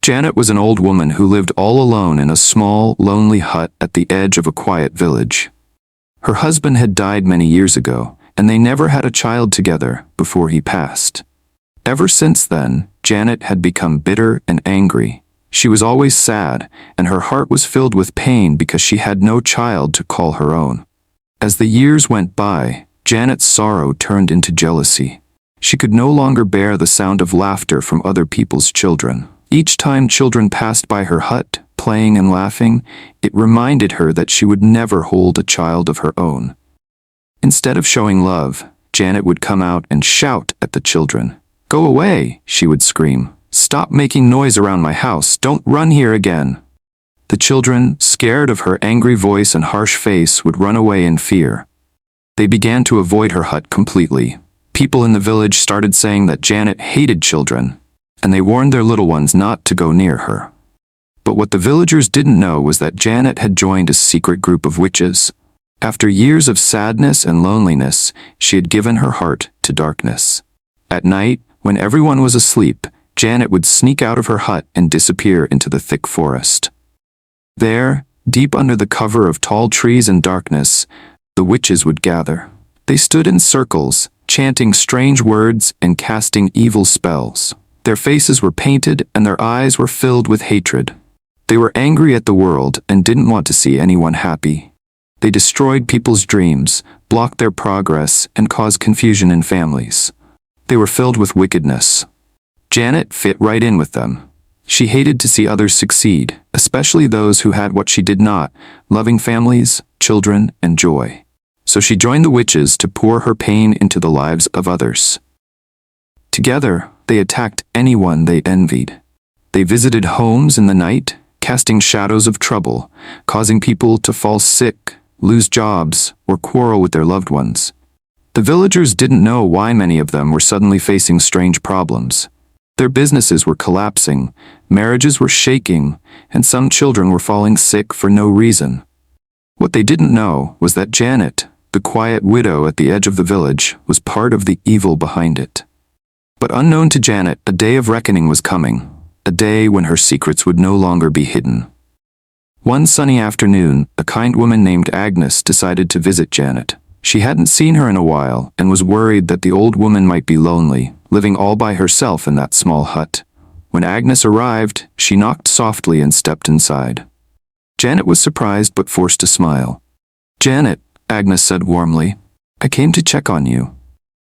Janet was an old woman who lived all alone in a small, lonely hut at the edge of a quiet village. Her husband had died many years ago, and they never had a child together before he passed. Ever since then, Janet had become bitter and angry. She was always sad, and her heart was filled with pain because she had no child to call her own. As the years went by, Janet's sorrow turned into jealousy. She could no longer bear the sound of laughter from other people's children. Each time children passed by her hut, playing and laughing, it reminded her that she would never hold a child of her own. Instead of showing love, Janet would come out and shout at the children. "Go away," she would scream. "Stop making noise around my house. Don't run here again." The children, scared of her angry voice and harsh face, would run away in fear. They began to avoid her hut completely. People in the village started saying that Janet hated children, and they warned their little ones not to go near her. But what the villagers didn't know was that Janet had joined a secret group of witches. After years of sadness and loneliness, she had given her heart to darkness. At night, when everyone was asleep, Janet would sneak out of her hut and disappear into the thick forest. There, deep under the cover of tall trees and darkness, the witches would gather. They stood in circles, chanting strange words and casting evil spells. Their faces were painted and their eyes were filled with hatred. They were angry at the world and didn't want to see anyone happy. They destroyed people's dreams, blocked their progress, and caused confusion in families. They were filled with wickedness. Janet fit right in with them. She hated to see others succeed, especially those who had what she did not, loving families, children, and joy. So she joined the witches to pour her pain into the lives of others. Together, they attacked anyone they envied. They visited homes in the night, casting shadows of trouble, causing people to fall sick, lose jobs, or quarrel with their loved ones. The villagers didn't know why many of them were suddenly facing strange problems. Their businesses were collapsing, marriages were shaking, and some children were falling sick for no reason. What they didn't know was that Janet, the quiet widow at the edge of the village, was part of the evil behind it. But unknown to Janet, a day of reckoning was coming, a day when her secrets would no longer be hidden. One sunny afternoon, a kind woman named Agnes decided to visit Janet. She hadn't seen her in a while and was worried that the old woman might be lonely, living all by herself in that small hut. When Agnes arrived, she knocked softly and stepped inside. Janet was surprised but forced a smile. "Janet," Agnes said warmly, "I came to check on you.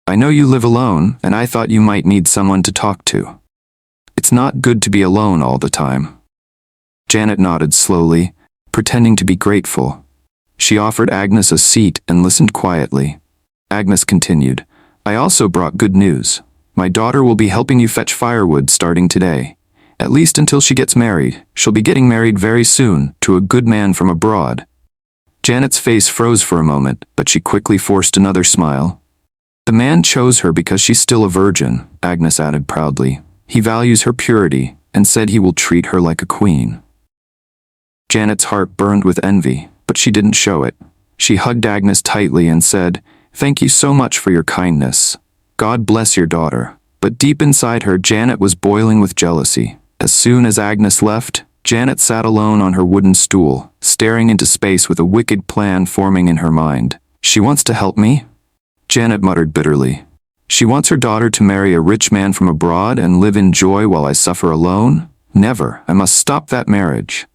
I know you live alone, and I thought you might need someone to talk to. It's not good to be alone all the time." Janet nodded slowly, pretending to be grateful. She offered Agnes a seat and listened quietly. Agnes continued, "I also brought good news. My daughter will be helping you fetch firewood starting today. At least until she gets married. She'll be getting married very soon, to a good man from abroad." Janet's face froze for a moment, but she quickly forced another smile. "The man chose her because she's still a virgin," Agnes added proudly. "He values her purity and said he will treat her like a queen." Janet's heart burned with envy, but she didn't show it. She hugged Agnes tightly and said, "Thank you so much for your kindness. God bless your daughter." But deep inside her, Janet was boiling with jealousy. As soon as Agnes left, Janet sat alone on her wooden stool, staring into space with a wicked plan forming in her mind. "She wants to help me?" Janet muttered bitterly. "She wants her daughter to marry a rich man from abroad and live in joy while I suffer alone? Never. I must stop that marriage."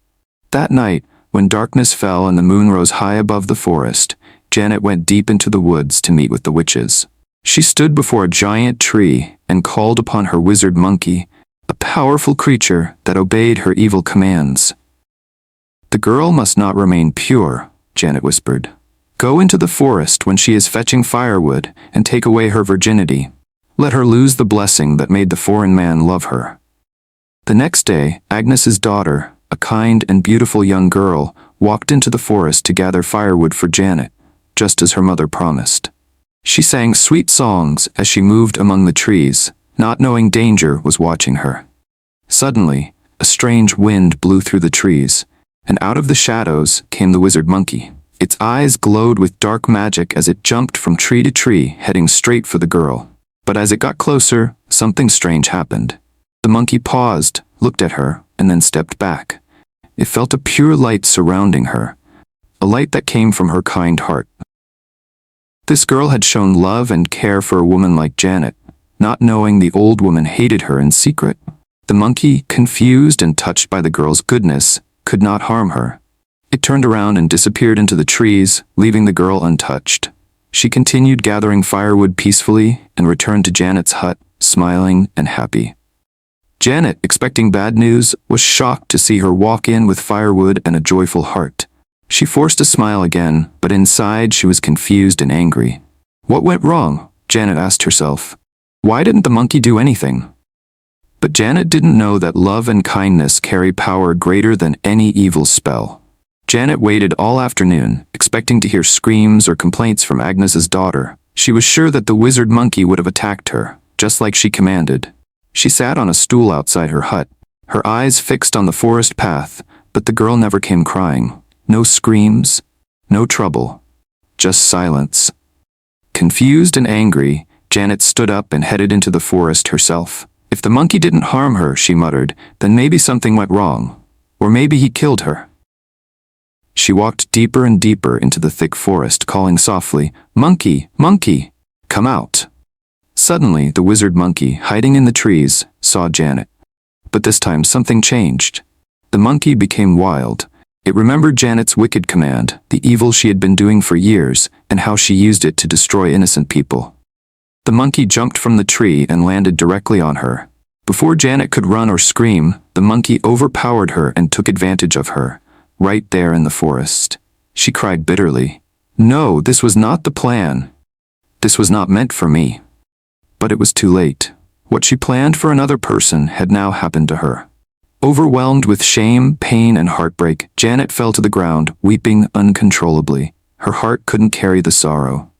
That night, when darkness fell and the moon rose high above the forest, Janet went deep into the woods to meet with the witches. She stood before a giant tree and called upon her wizard monkey, a powerful creature that obeyed her evil commands. "The girl must not remain pure," Janet whispered. "Go into the forest when she is fetching firewood and take away her virginity. Let her lose the blessing that made the foreign man love her." The next day, Agnes's daughter, a kind and beautiful young girl, walked into the forest to gather firewood for Janet, just as her mother promised. She sang sweet songs as she moved among the trees, not knowing danger was watching her. Suddenly, a strange wind blew through the trees, and out of the shadows came the wizard monkey. Its eyes glowed with dark magic as it jumped from tree to tree, heading straight for the girl. But as it got closer, something strange happened. The monkey paused, looked at her, and then stepped back. It felt a pure light surrounding her, a light that came from her kind heart. This girl had shown love and care for a woman like Janet, not knowing the old woman hated her in secret. The monkey, confused and touched by the girl's goodness, could not harm her. It turned around and disappeared into the trees, leaving the girl untouched. She continued gathering firewood peacefully and returned to Janet's hut, smiling and happy. Janet, expecting bad news, was shocked to see her walk in with firewood and a joyful heart. She forced a smile again, but inside she was confused and angry. What went wrong? Janet asked herself. Why didn't the monkey do anything? But Janet didn't know that love and kindness carry power greater than any evil spell. Janet waited all afternoon, expecting to hear screams or complaints from Agnes's daughter. She was sure that the wizard monkey would have attacked her, just like she commanded. She sat on a stool outside her hut, her eyes fixed on the forest path, but the girl never came crying. No screams, no trouble, just silence. Confused and angry, Janet stood up and headed into the forest herself. If the monkey didn't harm her, she muttered, then maybe something went wrong. Or maybe he killed her. She walked deeper and deeper into the thick forest, calling softly, "Monkey, monkey, come out." Suddenly, the wizard monkey, hiding in the trees, saw Janet. But this time something changed. The monkey became wild. It remembered Janet's wicked command, the evil she had been doing for years, and how she used it to destroy innocent people. The monkey jumped from the tree and landed directly on her. Before Janet could run or scream, the monkey overpowered her and took advantage of her, right there in the forest. She cried bitterly. No, this was not the plan. This was not meant for me. But it was too late. What she planned for another person had now happened to her. Overwhelmed with shame, pain, and heartbreak, Janet fell to the ground, weeping uncontrollably. Her heart couldn't carry the sorrow.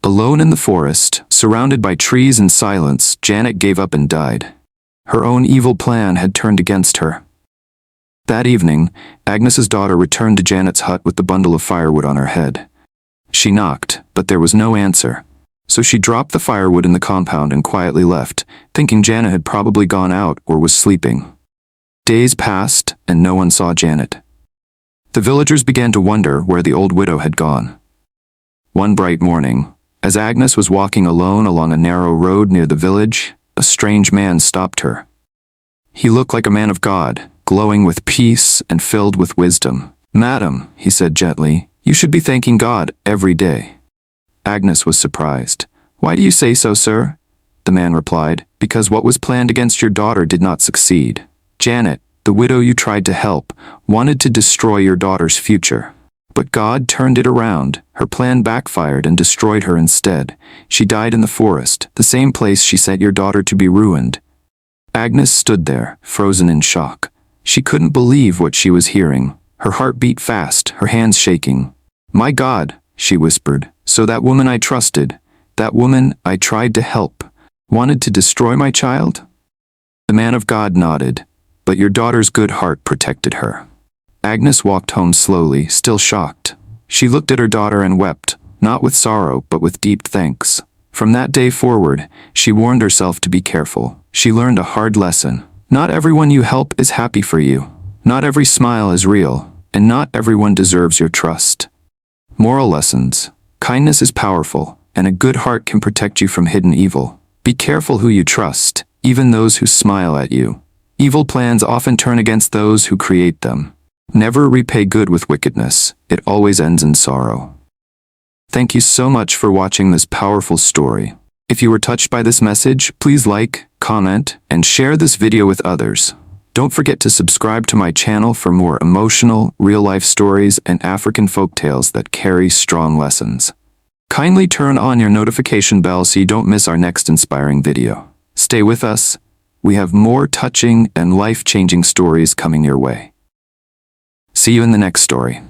Alone in the forest, surrounded by trees and silence, Janet gave up and died. Her own evil plan had turned against her. That evening, Agnes's daughter returned to Janet's hut with the bundle of firewood on her head. She knocked, but there was no answer. So she dropped the firewood in the compound and quietly left, thinking Janet had probably gone out or was sleeping. Days passed, and no one saw Janet. The villagers began to wonder where the old widow had gone. One bright morning, as Agnes was walking alone along a narrow road near the village, a strange man stopped her. He looked like a man of God, glowing with peace and filled with wisdom. "Madam," he said gently, "you should be thanking God every day." Agnes was surprised. "Why do you say so, sir?" The man replied, "Because what was planned against your daughter did not succeed. Janet, the widow you tried to help, wanted to destroy your daughter's future. But God turned it around. Her plan backfired and destroyed her instead. She died in the forest, the same place she sent your daughter to be ruined." Agnes stood there, frozen in shock. She couldn't believe what she was hearing. Her heart beat fast, her hands shaking. "My God," she whispered, "so that woman I trusted, that woman I tried to help, wanted to destroy my child?" The man of God nodded, but your daughter's good heart protected her. Agnes walked home slowly, still shocked. She looked at her daughter and wept, not with sorrow, but with deep thanks. From that day forward, she warned herself to be careful. She learned a hard lesson. Not everyone you help is happy for you. Not every smile is real, and not everyone deserves your trust. Moral lessons. Kindness is powerful, and a good heart can protect you from hidden evil. Be careful who you trust, even those who smile at you. Evil plans often turn against those who create them. Never repay good with wickedness. It always ends in sorrow. Thank you so much for watching this powerful story. If you were touched by this message, please like, comment, and share this video with others. Don't forget to subscribe to my channel for more emotional, real-life stories and African folktales that carry strong lessons. Kindly turn on your notification bell so you don't miss our next inspiring video. Stay with us. We have more touching and life-changing stories coming your way. See you in the next story.